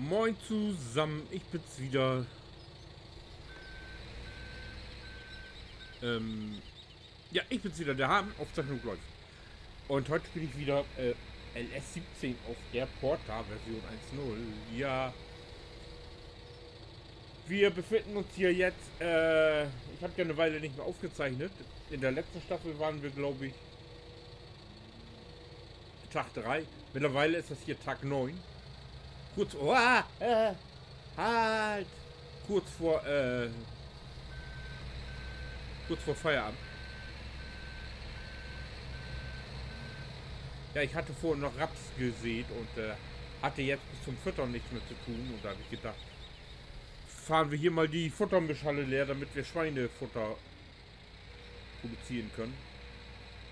Moin zusammen, ich bin's wieder. Ja, ich bin's wieder, der Haben, Aufzeichnung läuft. Und heute spiele ich wieder LS17 auf der Porta Version 1.0. Ja, wir befinden uns hier jetzt, ich habe ja eine Weile nicht mehr aufgezeichnet. In der letzten Staffel waren wir, glaube ich, Tag 3. Mittlerweile ist das hier Tag 9. Kurz, halt! Kurz vor, kurz vor Feierabend. Ja, ich hatte vorhin noch Raps gesät und hatte jetzt bis zum Füttern nichts mehr zu tun. Und da habe ich gedacht, fahren wir hier mal die Futtermischhalle leer, damit wir Schweinefutter produzieren können.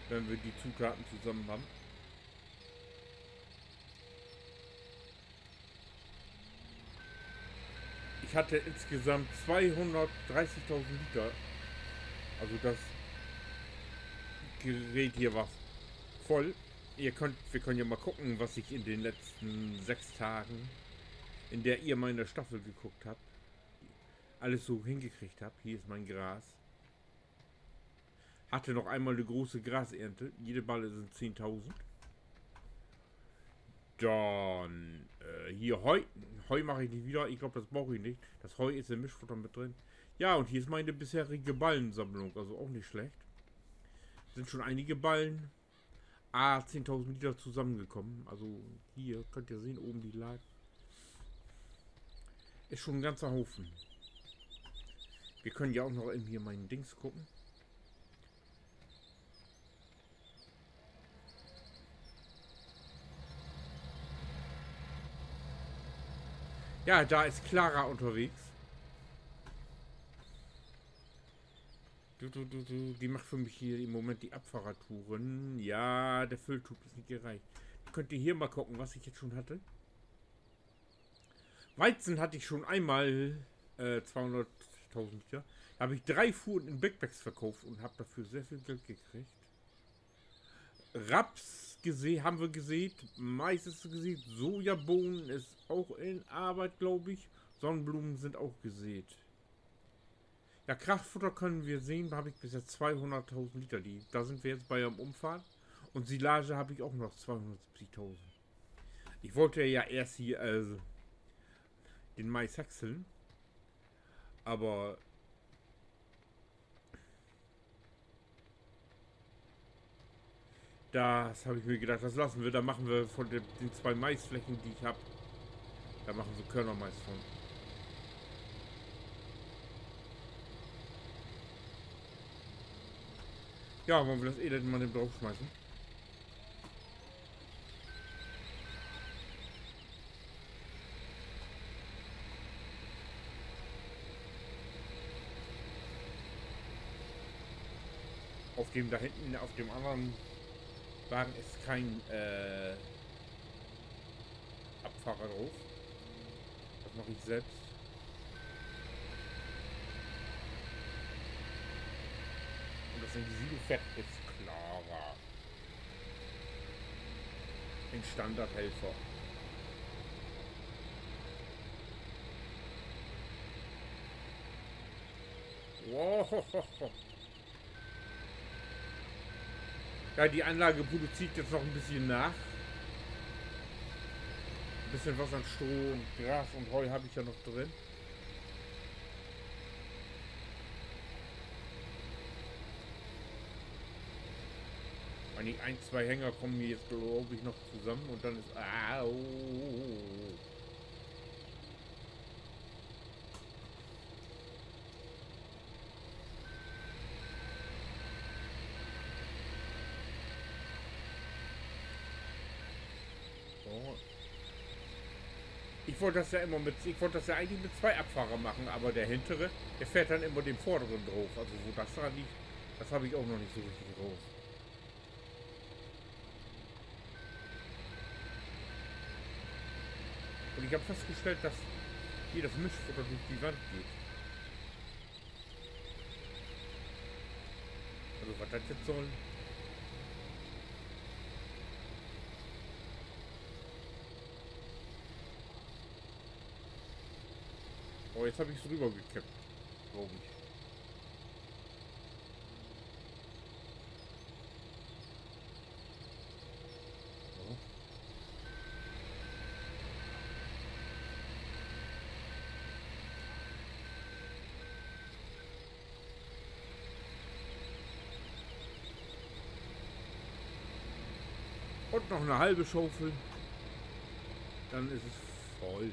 Wenn wir die Zutaten zusammen haben. Ich hatte insgesamt 230.000 Liter. Also das Gerät hier war voll. Wir können ja mal gucken, was ich in den letzten 6 Tagen, in der ihr meine Staffel geguckt habt, alles so hingekriegt habt. Hier ist mein Gras. Hatte noch einmal eine große Grasernte. Jede Balle sind 10.000. Dann hier Heu. Heu mache ich nicht wieder. Ich glaube, das brauche ich nicht. Das Heu ist im Mischfutter mit drin. Ja, und hier ist meine bisherige Ballensammlung. Also auch nicht schlecht. Sind schon einige Ballen. 10.000 Liter zusammengekommen. Also hier könnt ihr sehen, oben die Lage. Ist schon ein ganzer Haufen. Wir können ja auch noch in hier meinen Dings gucken. Ja, da ist Clara unterwegs. Die macht für mich hier im Moment die Abfahrertouren. Ja, der Fülltub ist nicht gereicht. Könnt ihr hier mal gucken, was ich jetzt schon hatte. Weizen hatte ich schon einmal 200.000 Liter. Da habe ich 3 Fuhren in Backpacks verkauft und habe dafür sehr viel Geld gekriegt. Raps haben wir gesehen, Mais ist gesehen, Sojabohnen ist auch in Arbeit, glaube ich. Sonnenblumen sind auch gesät. Ja, Kraftfutter können wir sehen, da habe ich bis jetzt 200.000 Liter. Da sind wir jetzt bei einem Umfang. Und Silage habe ich auch noch 270.000. Ich wollte ja erst hier den Mais häckseln. Aber das habe ich mir gedacht, das lassen wir. Da machen wir von den 2 Maisflächen, die ich habe, da machen wir Körnermais von. Ja, wollen wir das Elend mal draufschmeißen? Auf dem da hinten, auf dem anderen Wagen ist kein Abfahrer drauf. Das mache ich selbst. Und das Silo-Fett ist klarer. Ein Standardhelfer. Wow. Ja, die Anlage produziert jetzt noch ein bisschen nach. Ein bisschen was an Stroh und Gras und Heu habe ich ja noch drin. Die 1-2 Hänger kommen mir jetzt, glaube ich, noch zusammen und dann ist... So. Ich wollte das ja eigentlich mit 2 Abfahrer machen, aber der hintere, der fährt dann immer den vorderen drauf. Also wo das dran liegt, das habe ich auch noch nicht so richtig raus. Und ich habe festgestellt, dass hier das Mischfutter durch die Wand geht. Also was das jetzt soll. Oh, jetzt habe ich es drüber gekippt, glaube ich. So. Und noch eine halbe Schaufel. Dann ist es voll.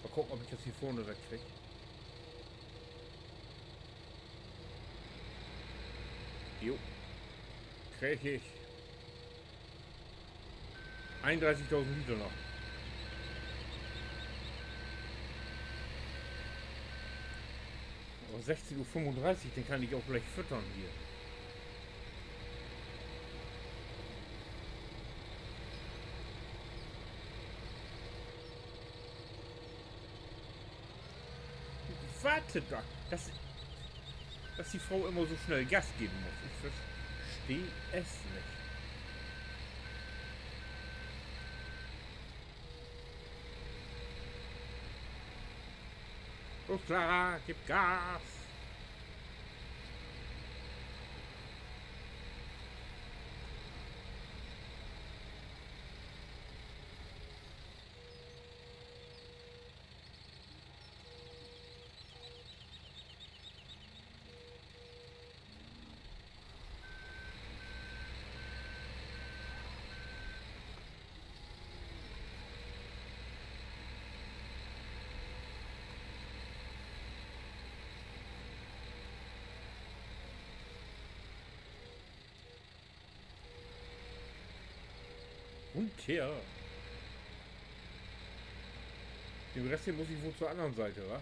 Mal gucken, ob ich das hier vorne wegkriege. Jo. Kriege ich. 31.000 Liter noch. Aber 16:35 Uhr, den kann ich auch gleich füttern hier. Warte da, dass die Frau immer so schnell Gas geben muss. Ich verstehe es nicht. Los, Clara, gib Gas! Und her. Den Rest hier muss ich wohl zur anderen Seite, wa?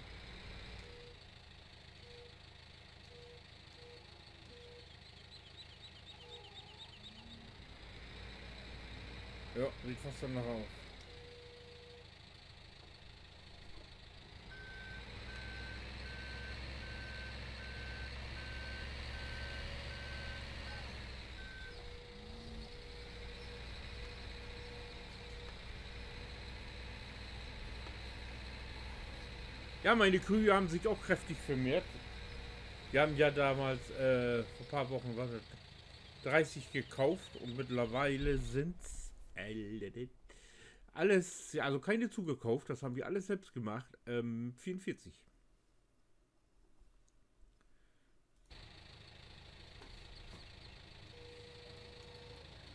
Ja, sieht fast danach aus. Ja, meine Kühe haben sich auch kräftig vermehrt. Wir haben ja damals vor ein paar Wochen 30 gekauft und mittlerweile sind es alles, ja, also keine zugekauft, das haben wir alles selbst gemacht. 44.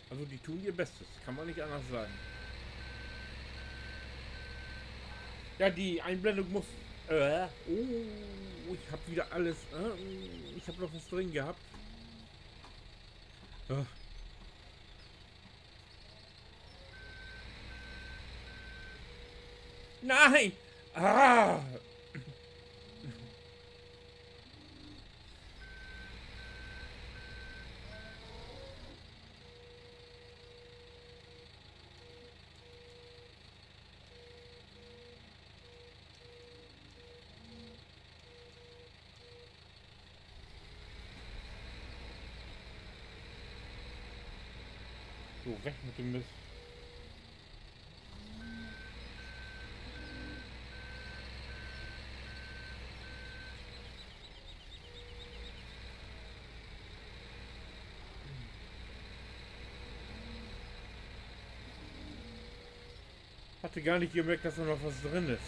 Also die tun ihr Bestes, kann man nicht anders sagen. Ja, die Einblendung muss. Oh, ich habe wieder alles. Ich habe noch was drin gehabt. Ah. Nein! Ah! So, weg mit dem Mist. Hatte gar nicht gemerkt, dass da noch was drin ist.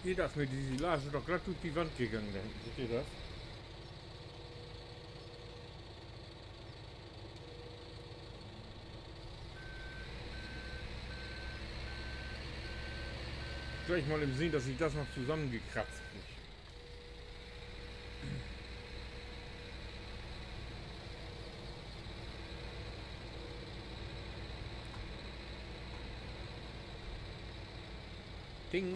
Hier, da ist mir die Silage doch glatt durch die Wand gegangen. Da hinten. Seht ihr das? Gleich mal im Sinn, dass ich das noch zusammengekratzt kriege. Ding.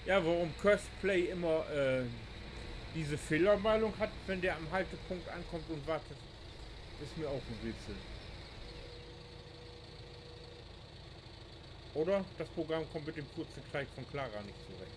Ja, warum Cosplay immer diese Fehlermeldung hat, wenn der am Haltepunkt ankommt und wartet, ist mir auch ein Rätsel. Oder das Programm kommt mit dem kurzen Kleid von Clara nicht zurecht.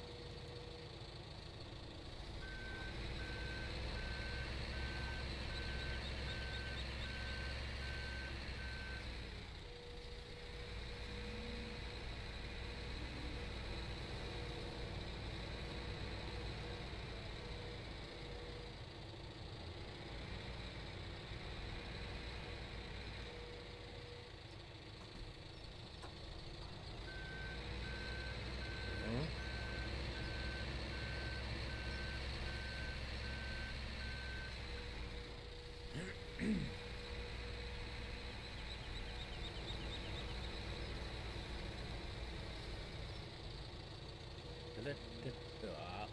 Ja,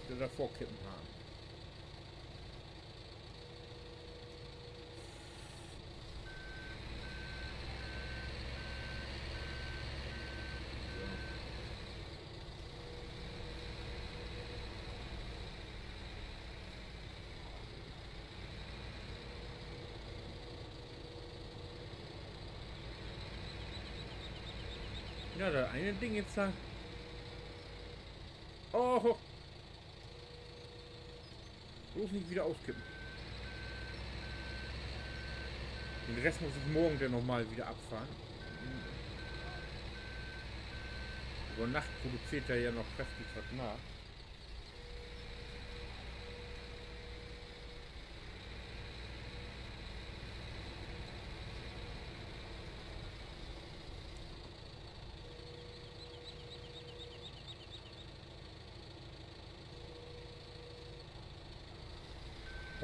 der davor kippen haben. Ja, das eine Ding jetzt da. Oh, bloß nicht wieder auskippen. Den Rest muss ich morgen dann nochmal wieder abfahren. Über Nacht produziert er ja noch kräftig was nach.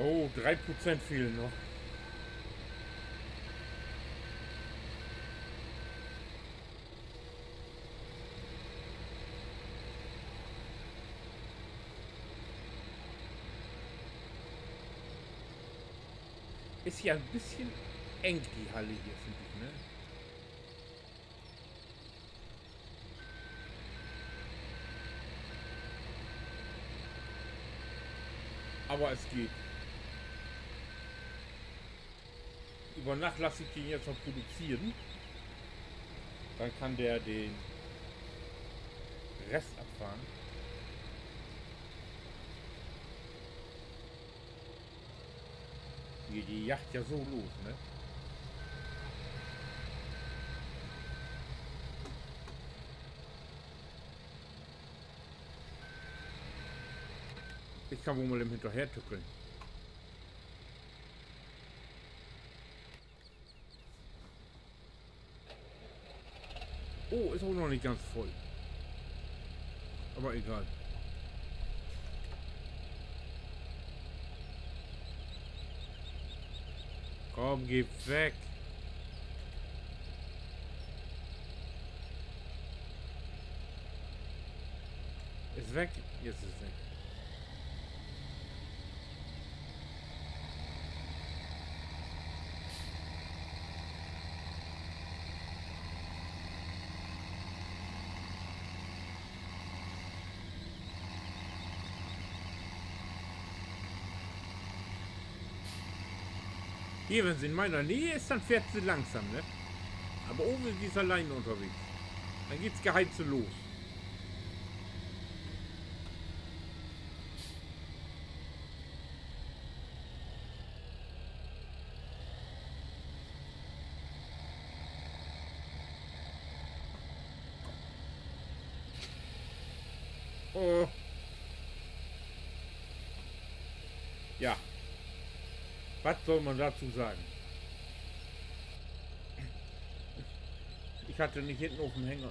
Oh, 3% fehlen noch. Ist ja ein bisschen eng, die Halle hier, finde ich, ne? Aber es geht. Über Nacht lasse ich den jetzt noch produzieren. Dann kann der den Rest abfahren. Hier die Yacht ja so los, ne? Ich kann wohl mal im Hinterher tückeln. Oh, ist auch noch nicht ganz voll. Aber egal. Komm, geh weg. Ist weg? Jetzt ist es weg. Hier, wenn sie in meiner Nähe ist, dann fährt sie langsam, ne? Aber oben ist sie alleine unterwegs. Dann geht's geheizt los. Oh. Ja. Was soll man dazu sagen? Ich hatte nicht hinten auf dem Hänger.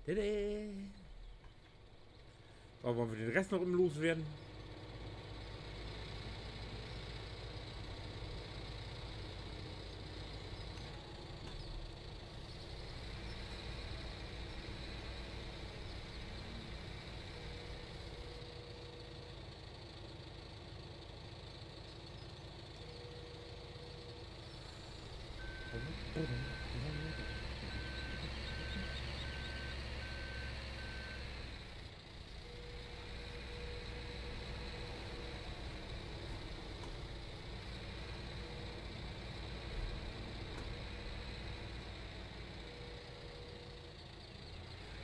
Tada. Aber wollen wir den Rest noch im Loswerden?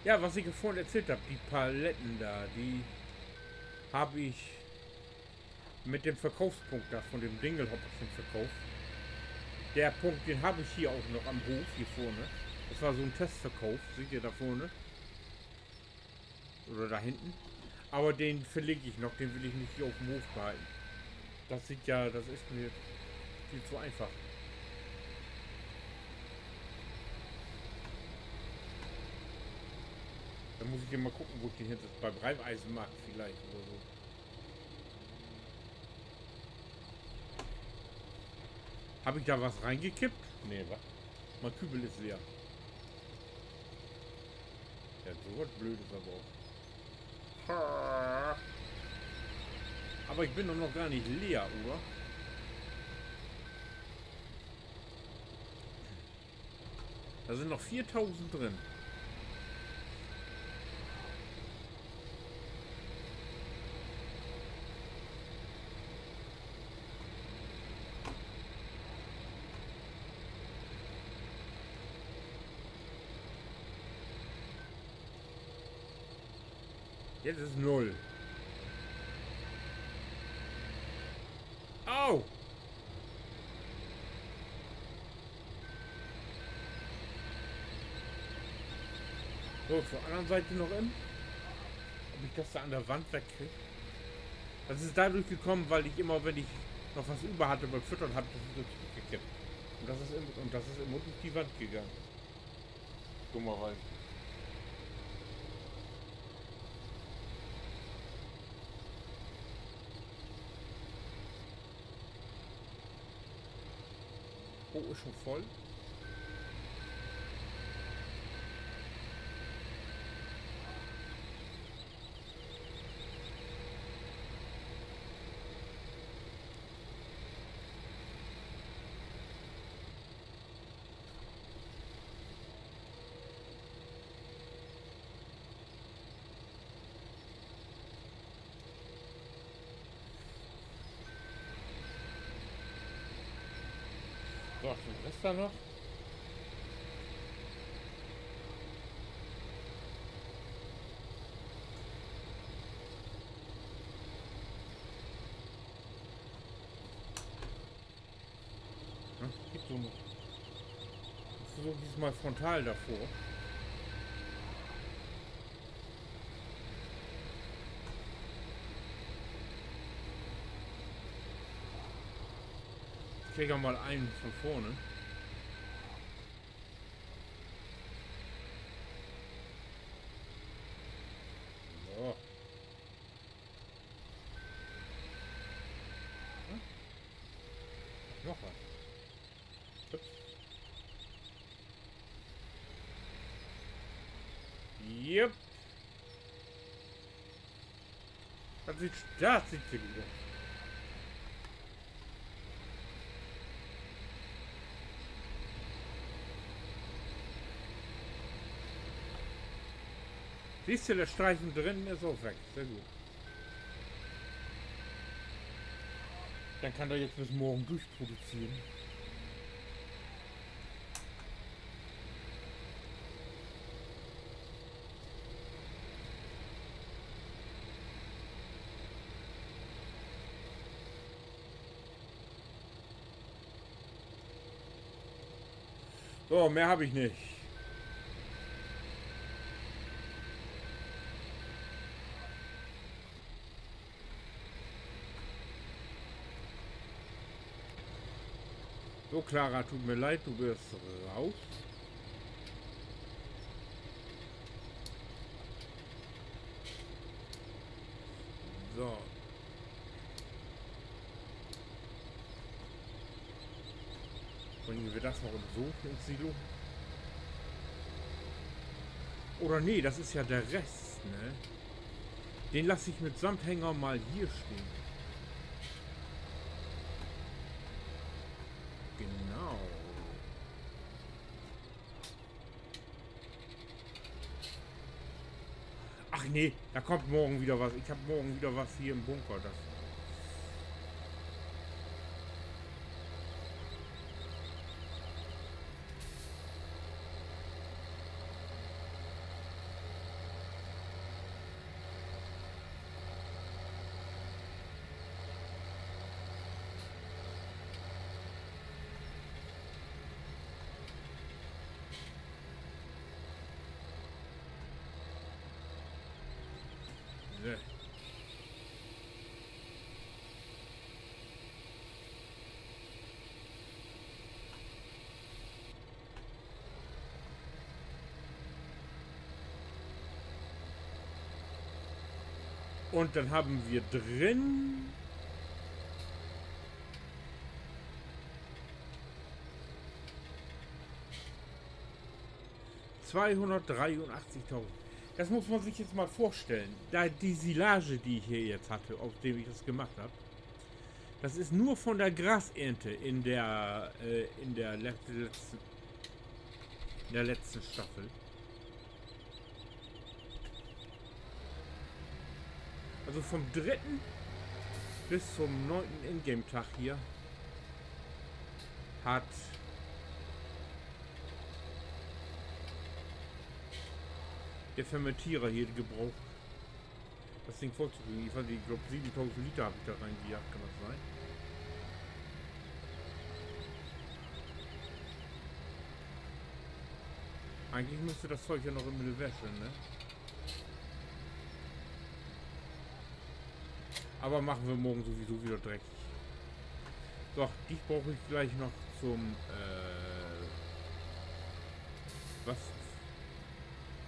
Ja, was ich vorhin erzählt habe, die Paletten da, die habe ich mit dem Verkaufspunkt da von dem Dingelhopperchen verkauft. Der Punkt, den habe ich hier auch noch am Hof, hier vorne. Das war so ein Testverkauf, seht ihr da vorne? Oder da hinten. Aber den verlege ich noch, den will ich nicht hier auf dem Hof behalten. Das sieht ja, das ist mir viel zu einfach. Da muss ich hier mal gucken, wo ich den hinter beim Reifeisenmarkt vielleicht oder so. Habe ich da was reingekippt? Nee, was? Mein Kübel ist leer. Ja, so was Blödes aber auch. Aber ich bin doch noch gar nicht leer, oder? Da sind noch 4000 drin. Jetzt ist 0. Au! So, zur anderen Seite noch im. Ob ich das da an der Wand wegkriege? Das ist dadurch gekommen, weil ich immer, wenn ich noch was über hatte beim Füttern, habe ich das zurückgekippt. Und das ist immer durch die Wand gegangen. Dummerweise. Oh, ist schon voll. So, den Rest da noch. Ja, gibt so noch. Ich versuche diesmal frontal davor. Ich kriege mal einen von vorne. So. Hm? Noch was. Ups. Yep. Das sieht sehr gut aus. Siehst du, der Streifen drin ist auch weg. Sehr gut. Dann kann er jetzt bis morgen durchproduzieren. So, mehr habe ich nicht. So, Clara, tut mir leid, du wirst raus. So. Bringen wir das noch im Sofen ins Silo? Oder nee, das ist ja der Rest, ne? Den lasse ich mit Samthänger mal hier stehen. Genau. Ach nee, da kommt morgen wieder was. Ich habe morgen wieder was hier im Bunker. Das und dann haben wir drin 283.000. Das muss man sich jetzt mal vorstellen. Da die Silage, die ich hier jetzt hatte, auf dem ich das gemacht habe, das ist nur von der Grasernte in der letzten Staffel. Also vom 3. bis zum 9. Ingame-Tag hier hat der Fermentierer hier gebraucht, das Ding vorzukriegen. Ich glaube 7000 Liter habe ich da reingejagt, kann das sein? Eigentlich müsste das Zeug ja noch in eine Wäsche, ne? Aber machen wir morgen sowieso wieder dreckig. Doch, dich brauche ich gleich noch zum was?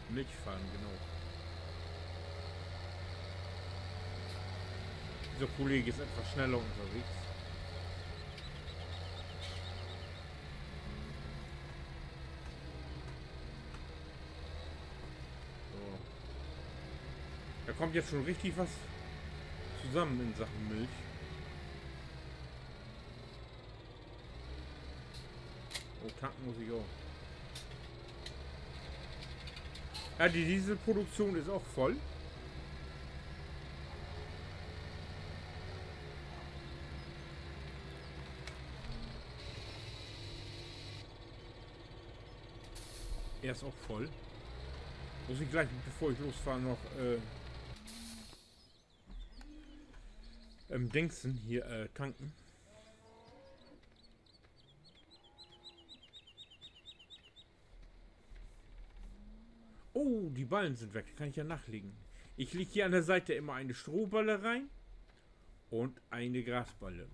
Milchfahren, genau. Dieser Kollege ist etwas schneller unterwegs. So. Da kommt jetzt schon richtig was zusammen in Sachen Milch. Oh, tanken muss ich auch. Ja, die Dieselproduktion ist auch voll. Er ist auch voll. Muss ich gleich, bevor ich losfahre, noch Dingsen hier tanken. Oh, die Ballen sind weg. Kann ich ja nachlegen. Ich lege hier an der Seite immer eine Strohballe rein und eine Grasballe.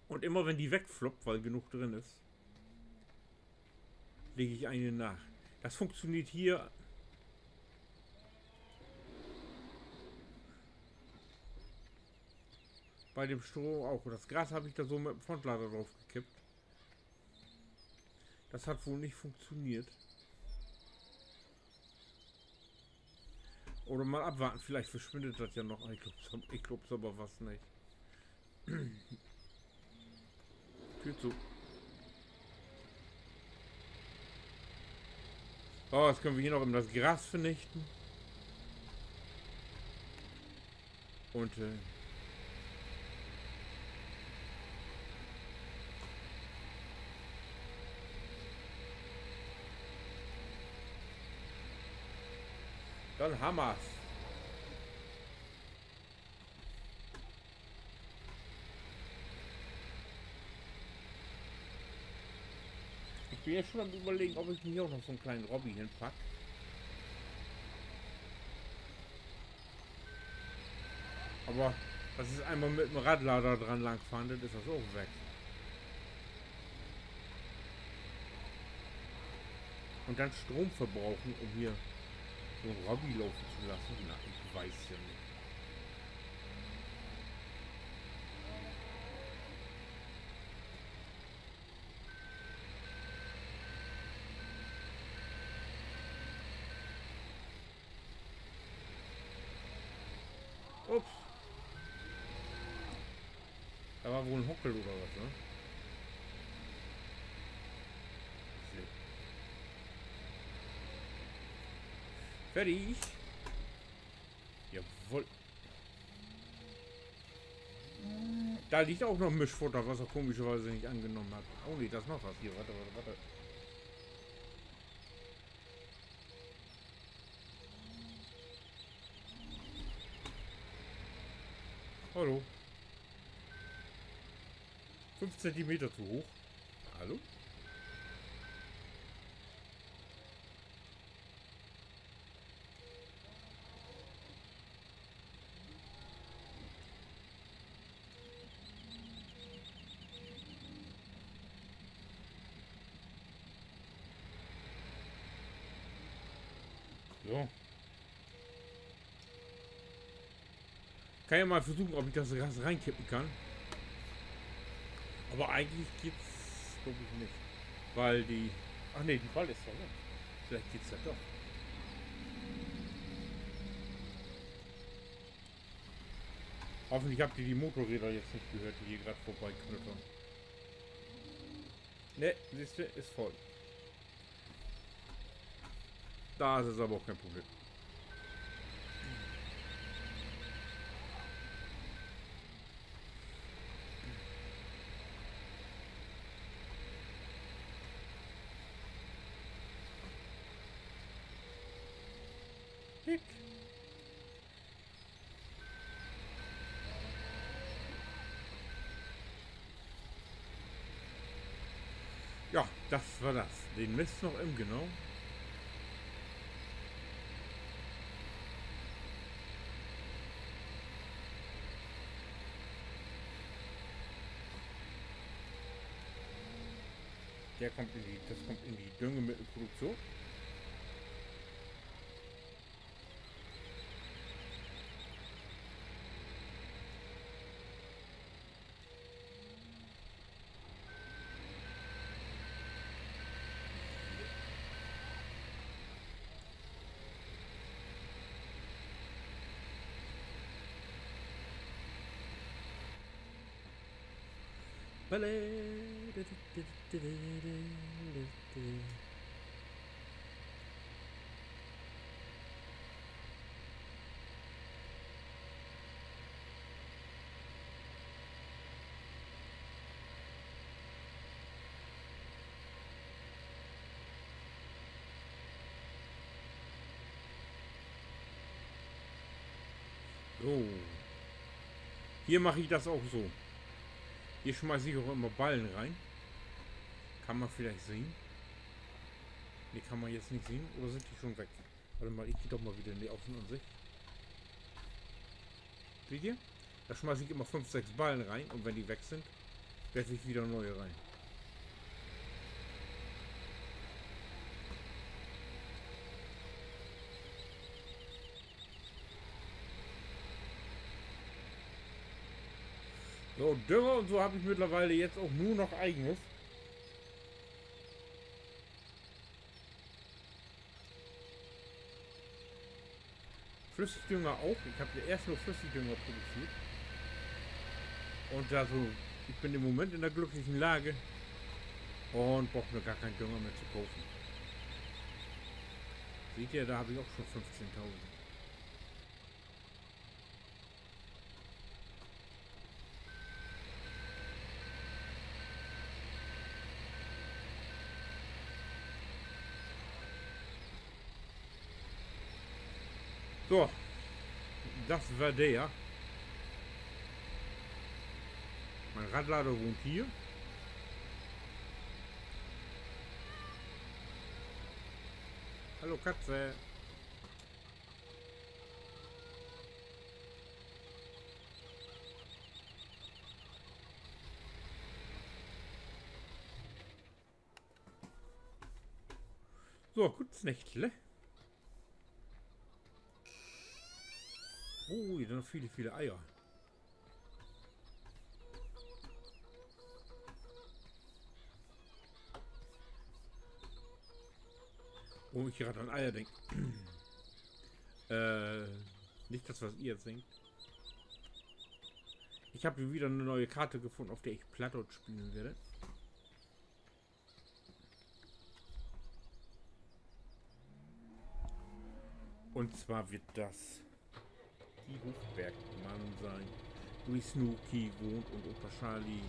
Und immer wenn die wegfloppt, weil genug drin ist, lege ich eine nach. Das funktioniert hier bei dem Stroh auch. Das Gras habe ich da so mit dem Frontlader drauf gekippt. Das hat wohl nicht funktioniert. Oder mal abwarten, vielleicht verschwindet das ja noch. Ich glaube es aber was nicht. Tür zu. Oh, jetzt können wir hier noch das Gras vernichten. Und dann Hammers. Ich bin jetzt schon am Überlegen, ob ich mir hier auch noch so einen kleinen Robby hinpack. Aber das ist einmal mit dem Radlader dran langfahren, dann ist das auch weg. Und dann Strom verbrauchen, um hier so ein Robby laufen zu lassen. Na, ich weiß ja nicht. Ups. Da war wohl ein Hockel oder was, ne? Fertig. Jawohl. Da liegt auch noch Mischfutter, was er komischerweise nicht angenommen hat. Oh nee, da ist noch was hier. Warte, warte, warte. Hallo. 5 Zentimeter zu hoch. Hallo? So. Kann ja mal versuchen, ob ich das Gas reinkippen kann. Aber eigentlich geht's, glaube ich, nicht. Weil die... Ach nee, die Ball ist doch nicht. Vielleicht geht's ja doch. Hoffentlich habt ihr die Motorräder jetzt nicht gehört, die hier gerade vorbeiknüttern. Ne, siehst du, ist voll. Da ist es aber auch kein Problem. Hick. Ja, das war das. Den Mist noch im genau. Der kommt in die, das kommt in die Düngemittelproduktion. So. Hier mache ich das auch so. Hier schmeiße ich auch immer Ballen rein. Kann man vielleicht sehen. Ne, kann man jetzt nicht sehen. Oder sind die schon weg? Warte mal, ich gehe doch mal wieder in die Außenansicht. Seht ihr? Da schmeiße ich immer 5, 6 Ballen rein. Und wenn die weg sind, werfe ich wieder neue rein. So, Dünger und so habe ich mittlerweile jetzt auch nur noch eigenes. Flüssigdünger auch. Ich habe ja erst nur Flüssigdünger produziert. Und also, ich bin im Moment in der glücklichen Lage und brauche mir gar keinen Dünger mehr zu kaufen. Seht ihr, da habe ich auch schon 15.000. So, das war der. Mein Radlader wohnt hier. Hallo Katze. So, gutes Nächtle. Oh, hier sind noch viele, viele Eier. Oh, ich gerade an Eier denke. Nicht das, was ihr jetzt denkt. Ich habe wieder eine neue Karte gefunden, auf der ich Plattdeutsch spielen werde. Und zwar wird das die Hofbergmann sein, wo Snooki wohnt und Opa Charlie.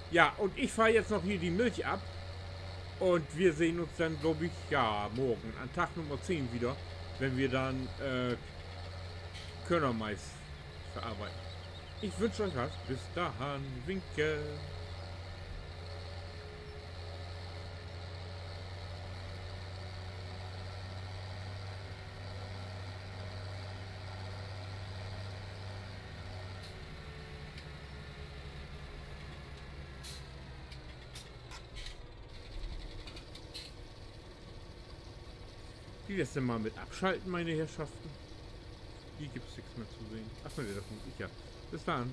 Ja, und ich fahre jetzt noch hier die Milch ab. Und wir sehen uns dann, glaube ich, ja, morgen an Tag Nummer 10 wieder, wenn wir dann Körnermais verarbeiten. Ich wünsche euch was. Bis dahin. Winke. Die lässt ihr mal mit abschalten, meine Herrschaften. Hier gibt es nichts mehr zu sehen. Achso, nee, das muss ich ja. Bis dann.